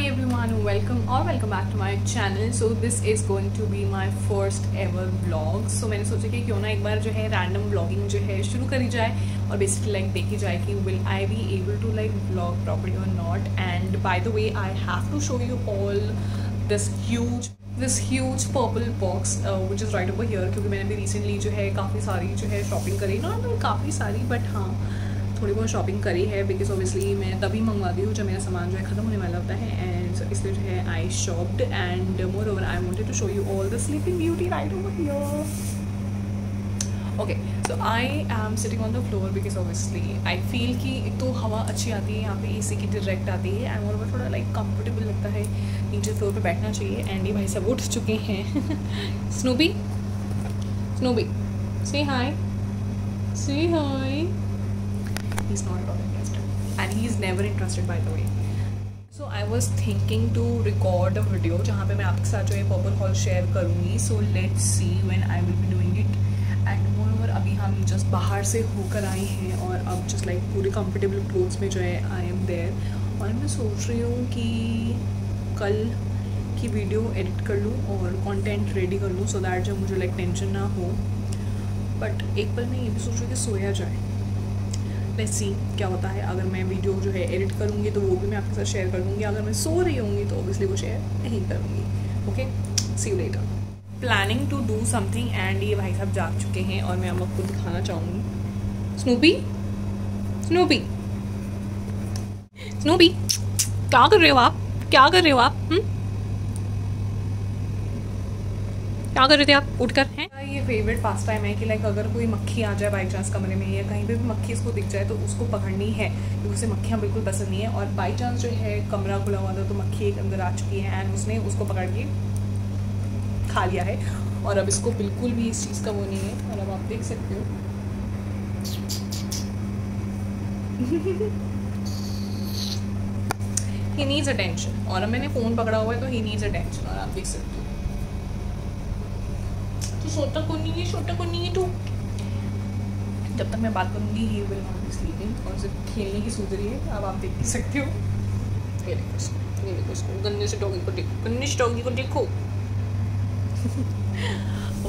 everyone, welcome back to my channel. So this is going to be my first ever vlog. So मैंने सोचा कि क्यों ना एक बार जो है random vlogging जो है शुरू करी जाए और basically like देखी जाए कि will I be able to like vlog properly or not. And by the way, I have to show you all this huge purple box which is right over here, क्योंकि मैंने भी recently जो है काफ़ी सारी जो है shopping करी, not काफ़ी सारी but हाँ थोड़ी बहुत शॉपिंग करी है, बिकॉज ऑब्वियसली मैं तभी मंगवाती हूँ जब मेरा सामान जो है ख़त्म होने वाला होता है. एंड इसलिए जो है I shopped and moreover I wanted to show you all the sleeping beauty right over here. Okay, so I am sitting on the floor because obviously I feel कि एक तो हवा अच्छी आती है यहाँ पे, एसी की डायरेक्ट आती है एंड मोर ओवर थोड़ा लाइक कंफर्टेबल लगता है, नीचे फ्लोर पे बैठना चाहिए. एंड ये भाई सब उठ चुके हैं. स्नूपी से हाय. He's not at all interested and he's never interested by the way. So I was thinking to record a video जहाँ पे मैं आपके साथ जो है पर्पल हॉल शेयर करूँगी. So let's see when I will be doing it. And moreover अभी हम जस्ट बाहर से होकर आए हैं और अब जस्ट लाइक पूरे कंफर्टेबल क्लोथ्स में जो है आई एम देयर. और मैं सोच रही हूँ कि कल की वीडियो एडिट कर लूँ और कंटेंट रेडी कर लूँ सो दैट जब मुझे लाइक टेंशन ना हो. बट एक पल मैं ये भी सोच रही हूँ कि सोया जाए. लेट्स सी क्या होता है. अगर मैं वीडियो जो है एडिट करूँगी तो वो भी मैं आपके साथ शेयर कर दूँगी. अगर मैं सो रही होंगी तो ऑब्वियसली वो शेयर नहीं करूँगी. Okay, see you later. Planning to do something and ये भाई साहब जाग चुके हैं और मैं आपको दिखाना चाहूँगी. स्नूपी क्या कर रहे हो आप? क्या कर रहे थे आप उठकर हैं? ये फेवरेट पास टाइम है कि लाइक अगर कोई मक्खी आ जाए बाई चांस कमरे में या कहीं पे भी मक्खी इसको दिख जाए तो उसको पकड़नी है, क्योंकि उसे मक्खियाँ बिल्कुल पसंद नहीं है. और बाई चांस जो है कमरा खुला हुआ था तो मक्खी एक अंदर आ चुकी है एंड उसने उसको पकड़ के खा लिया है. और अब इसको बिल्कुल भी इस चीज़ का वो नहीं है. और अब आप देख सकते हो ही नीड्स अटेंशन. और अब मैंने फ़ोन पकड़ा हुआ है तो ही नीड्स अटेंशन. और आप देख सकते हो सोता को नहीं है तो जब तक मैं बात करूँगी he will not be sleeping. और सिर्फ खेलने की सूझ रही है. अब आप देख सकते हो. ये देखो इसको गन्ने से डॉगी को देखो.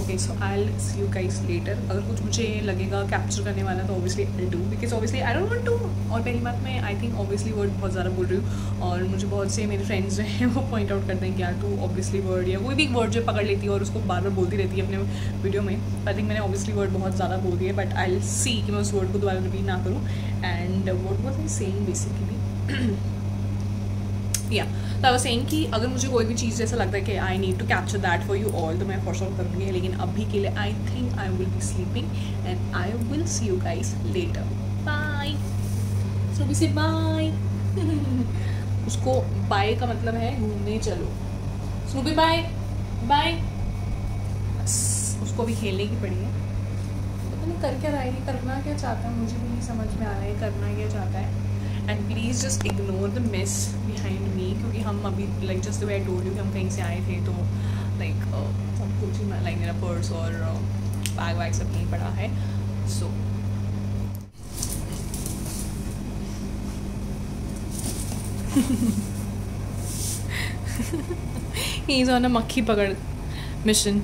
Okay, so I will see you guys later. अगर कुछ मुझे लगेगा कैप्चर करने वाला तो obviously I do, because obviously I don't want to. और पहली बात मैं आई थिंक ऑब्वियसली वर्ड बहुत ज़्यादा बोल रही हूँ और मुझे बहुत से मेरे फ्रेंड्स जो हैं वो पॉइंट आउट करते हैं कि यार तू ऑब्वियसली वर्ड या कोई भी वर्ड जो पकड़ लेती है और उसको बार बार बोलती रहती है अपने वीडियो में. आई थिंक मैंने ऑब्वियसली वर्ड बहुत ज़्यादा बोल दिया है, बट आई विल सी कि मैं उस वर्ड को दोबारा रिपीट ना करूँ. And what was I saying basically, या तो आई वाज सेइंग कि अगर मुझे कोई भी चीज़ जैसा लगता है कि I need to capture that for you all तो मैं फॉर श्योर करूँगी. लेकिन अभी के लिए I think I will be sleeping and I will see you guys later. Bye. Snoopy से बाय. उसको बाय का मतलब है घूमने चलो. Snoopy bye. बस उसको भी खेलने की पड़ी है. पता नहीं कर क्या रहा है, करना क्या चाहता है मुझे भी नहीं समझ में आ रहा है करना क्या चाहता है. And please just ignore the miss behind me, क्योंकि हम अभी like just way I told you कि हम कहीं से आए थे तो लाइक सब कुछ ही लाइक मेरा पर्स और बैग वैग सब नहीं पड़ा है. सो ही इज़ ऑन अ मक्खी पकड़ मिशन.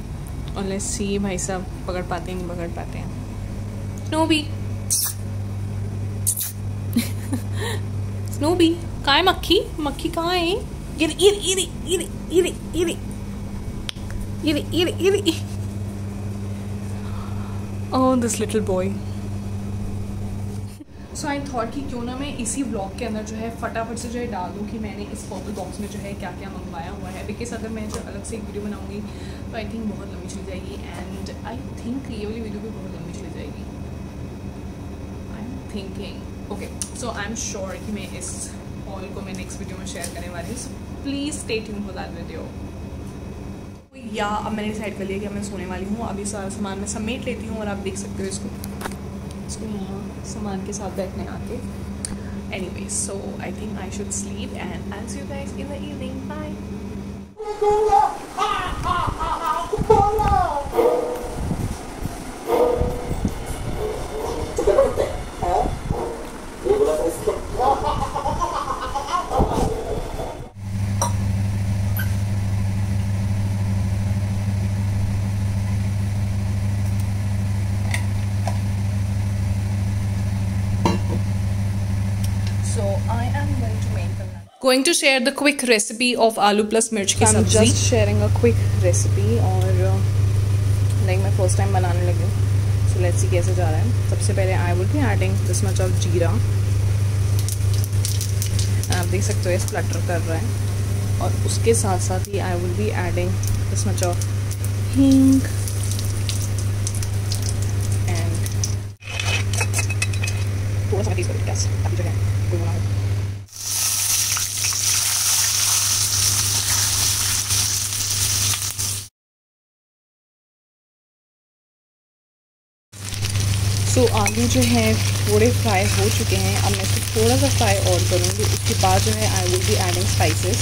और लेट्स सी भाई साहब पकड़ पाते हैं नहीं पकड़ पाते हैं. स्नूपी कहाँ है? मक्खी कहाँ है? ये oh this little boy. So I thought कि क्यों ना मैं इसी ब्लॉग के अंदर जो है फटाफट से जो है डाल दूँ कि मैंने इस पर्पल बॉक्स में जो है क्या क्या मंगवाया हुआ है. बिकॉज अगर मैं जो अलग से एक वीडियो बनाऊँगी तो आई थिंक बहुत लंबी चली जाएगी. एंड आई थिंक ये वाली वीडियो भी बहुत लंबी चली जाएगी. I am thinking okay, so I am sure कि मैं इस हॉल को मैं नेक्स्ट वीडियो में शेयर करने वाली हूँ. So please stay tune for that video. या अब मैंने डिसाइड कर लिया कि मैं सोने वाली हूँ. अभी सारा सामान मैं समेट लेती हूँ और आप देख सकते हो इसको यहाँ सामान के साथ बैठने आके. Anyway, so I think I should sleep and I will see you guys in the evening. Bye. going to share the quick recipe of aloo plus mirch की सब्जी. I'm just sharing a quick recipe और like मैं first time बनाने लगी हूँ. So let's see कैसे जा रहा है. सबसे पहले I will be adding this much of जीरा. आप देख सकते हो ये स्प्लटर कर रहा है. और उसके साथ साथ ही I will be adding this much of हींग and थोड़ा सा तेज करो गैस ताकि जो है कोई बना हो. तो आलू जो है थोड़े फ्राई हो चुके हैं. अब मैं इसको थोड़ा सा फ्राई और करूँगी. उसके बाद जो है आई will be adding spices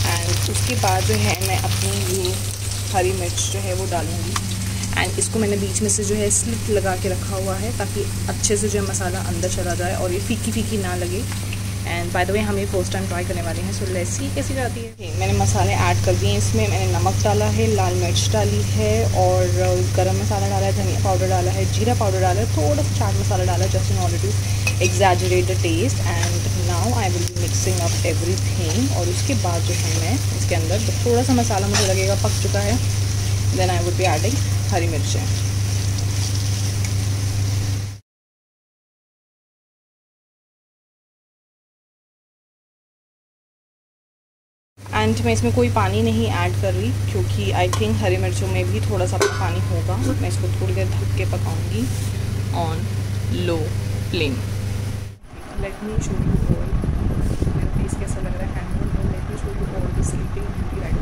and उसके बाद जो है मैं अपनी ये हरी मिर्च जो है वो डालूँगी. एंड इसको मैंने बीच में से जो है स्लिट लगा के रखा हुआ है ताकि अच्छे से जो है मसाला अंदर चला जाए और ये फीकी फीकी ना लगे. एंड बाय द वे हम ये फर्स्ट टाइम ट्राई करने वाले हैं. सो लेट्स सी कैसी जाती है. मैंने मसाले ऐड कर दिए. इसमें मैंने नमक डाला है, लाल मिर्च डाली है और गरम मसाला डाला है, धनिया पाउडर डाला है, जीरा पाउडर डाला है, थोड़ा सा चाट मसाला डाला है just in order to exaggerate the taste. And now I will be mixing up everything. और उसके बाद जो है मैं इसके अंदर थोड़ा सा मसाला मुझे लगेगा पक चुका है, then I will be adding हरी मिर्चें. एंड मैं इसमें कोई पानी नहीं ऐड कर रही क्योंकि आई थिंक हरी मिर्चों में भी थोड़ा सा पानी होगा. मैं इसको थोड़ी देर ढक के पकाऊंगी on low flame. Let me show you all. मेरा फेस कैसा लग रहा है हैंड में. Let me show you all the sleeping beauty right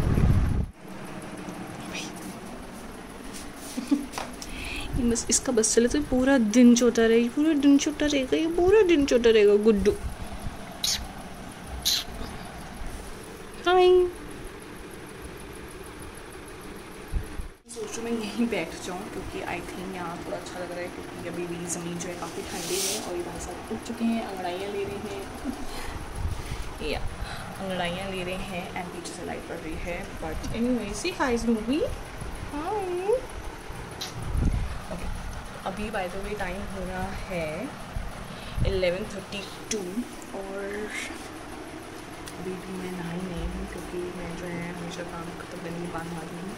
over. बस इसका बस चले तो पूरा दिन छोटा रहेगा, पूरा दिन छोटा रहेगा, ये पूरा दिन छोटा रहेगा. गुड्डू हाय. सोचो मैं यहीं बैठ जाऊँ क्योंकि आई थिंक यहाँ थोड़ा अच्छा लग रहा है क्योंकि अभी भी ज़मीन जो है काफ़ी ठंडी है और ये भाई साहब उठ चुके हैं, अंगड़ाइयाँ ले रहे हैं या अंगड़ाइयाँ ले रहे हैं एंड पीछे से लाइट पड़ रही है. But anyway see hi movie. Hi. Okay अभी बाय द वे टाइम हो रहा है 11:32 और अभी भी मैं नहाई नहीं हूँ क्योंकि मैं जो है हमेशा काम खत्म करने के बाद नहाती हूँ.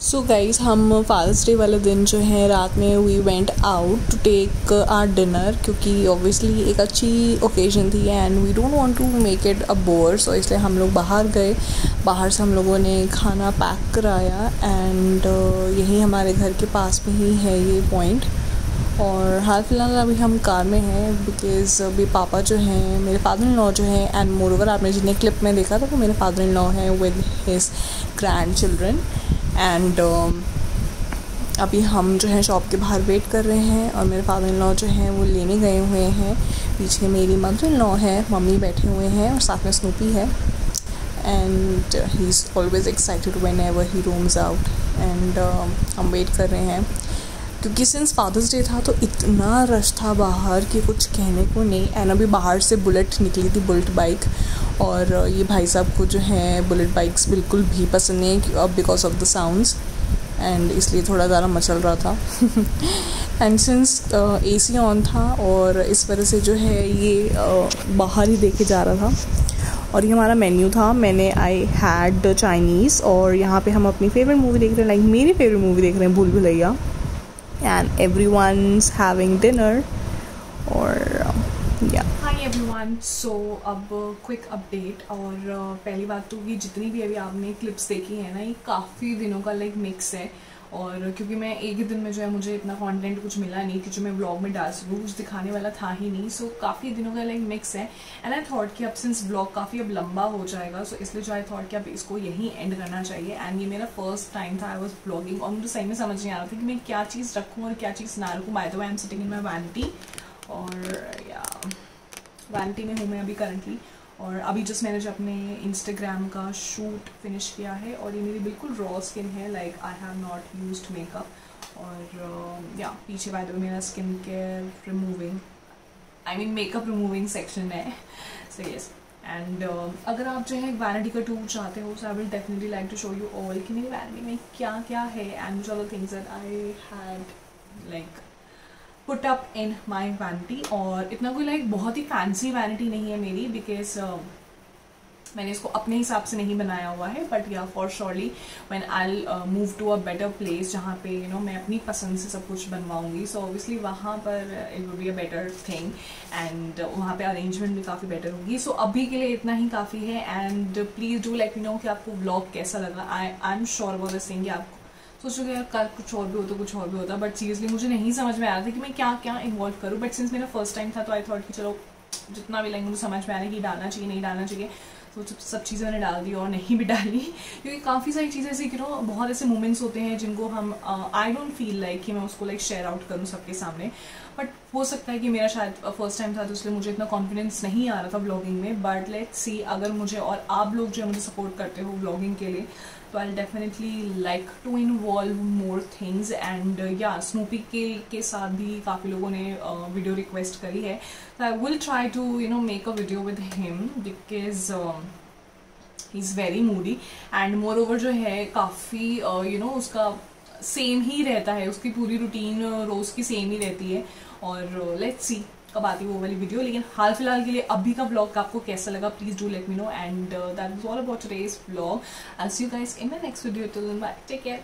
सो गाइस हम फादर्स डे वाले दिन जो है रात में we went out to take our dinner क्योंकि ऑब्वियसली एक अच्छी ओकेजन थी and we don't want to make it a bore. So इसलिए हम लोग बाहर गए. बाहर से हम लोगों ने खाना पैक कराया एंड यही हमारे घर के पास में ही है ये पॉइंट. और हाल फिलहाल अभी हम कार में हैं बिकॉज़ अभी पापा जो हैं मेरे फादर इन लॉ जो हैं एंड मोर ओवर आपने जिन्हें क्लिप में देखा था वो मेरे फादर इन लॉ हैं with his grand children. And अभी हम जो है शॉप के बाहर वेट कर रहे हैं और मेरे फादर इन लॉ जो हैं वो लेने गए हुए हैं. पीछे मेरी मदर इन लॉ है, मम्मी बैठे हुए हैं और साथ में स्नूपी है. And he is always excited when ever he roams out. And हम वेट कर रहे हैं क्योंकि सिंस फादर्स डे था तो इतना रश था बाहर कि कुछ कहने को नहीं. एंड अभी बाहर से बुलेट निकली थी, बुलेट बाइक. और ये भाई साहब को जो है बुलेट बाइक्स बिल्कुल भी पसंद नहीं है अब because of the sounds and इसलिए थोड़ा ज़्यादा मचल रहा था. एंड सिंस AC ऑन था और इस वजह से जो है ये बाहर ही देखे जा रहा था. और ये हमारा मेन्यू था. मैंने आई हैड चाइनीज़ और यहाँ पे हम अपनी फेवरेट मूवी देख रहे हैं, लाइक मेरी फेवरेट मूवी देख रहे हैं भूल Bhulaiyaa. And everyone's having dinner और हाय एवरीवन. सो अब क्विक अपडेट. और पहली बात तो ये जितनी भी अभी आपने क्लिप्स देखी है ना ये काफ़ी दिनों का लाइक मिक्स है. और क्योंकि मैं एक ही दिन में जो है मुझे इतना कंटेंट कुछ मिला नहीं कि जो मैं व्लॉग में डाल सकूँ, कुछ दिखाने वाला था ही नहीं. सो काफ़ी दिनों का लाइक मिक्स है. एंड आई थॉट कि अब सिंस व्लॉग काफ़ी अब लंबा हो जाएगा सो इसलिए जो आई थॉट कि अब इसको यहीं एंड करना चाहिए. एंड ये मेरा फर्स्ट टाइम था आई वॉज व्लॉगिंग और मुझे सही में समझ नहीं आ रहा था कि मैं क्या चीज़ रखूँ और क्या चीज़ ना रखूँ. Bye the way I am sitting in my vanity और या वैनिटी में हूँ मैं अभी करंटली. और अभी जस्ट मैंने जो अपने इंस्टाग्राम का शूट फिनिश किया है और ये मेरी बिल्कुल रॉ स्किन है, like I have not used makeup. और या पीछे बाय द वे मेरा skin care removing makeup removing section है। सो यस, एंड अगर आप जो है वैनिटी का टूर चाहते हो, so I will definitely like to show you all कि मेरी वैनिटी में क्या क्या है and which are the things that I had like put up in my vanity. और इतना कोई लाइक बहुत ही फैंसी वैनिटी नहीं है मेरी, बिकॉज मैंने इसको अपने हिसाब से नहीं बनाया हुआ है, बट या for surely when I move to a better place जहाँ पे मैं अपनी पसंद से सब कुछ बनवाऊंगी, सो ऑब्वियसली वहाँ पर it will be a better thing and वहाँ पे अरेंजमेंट भी काफ़ी बेटर होगी। सो अभी के लिए इतना ही काफ़ी है and please do let me no कि आपको व्लॉग कैसा लगा। I am sure about this thing कि आपको सोचोगे यार कल कुछ और भी होता कुछ और भी होता, बट सीरियसली मुझे नहीं समझ में आ रहा था कि मैं क्या क्या इन्वॉल्व करूँ, बट सिंस मेरा फर्स्ट टाइम था तो आई थॉट कि चलो जितना भी मुझे समझ में आ रहा है कि डालना चाहिए नहीं डालना चाहिए, तो सब चीज़ें मैंने डाल दी और नहीं भी डाली, क्योंकि काफ़ी सारी चीज़ें ऐसे बहुत ऐसे मोमेंट्स होते हैं जिनको हम आई डोंट फील लाइक कि मैं उसको लाइक शेयर आउट करूँ सबके सामने। बट हो सकता है कि मेरा शायद फर्स्ट टाइम था तो इसलिए मुझे इतना कॉन्फिडेंस नहीं आ रहा था व्लॉगिंग में, बट लेट्स सी अगर मुझे और आप लोग जो है मुझे सपोर्ट करते हो व्लॉगिंग के लिए, तो I definitely like to involve more things. And या स्नूपी के साथ भी काफ़ी लोगों ने वीडियो रिक्वेस्ट करी है, तो I will try to make a video with him because he is very moody and moreover जो है काफ़ी उसका सेम ही रहता है, उसकी पूरी रूटीन रोज़ की सेम ही रहती है। और लेट्स सी कब आती है वो वाली वीडियो, लेकिन हाल फिलहाल के लिए अभी का व्लॉग आपको कैसा लगा please do let me know and that is all about today's vlog. I see you guys in my next video, till then bye, take care.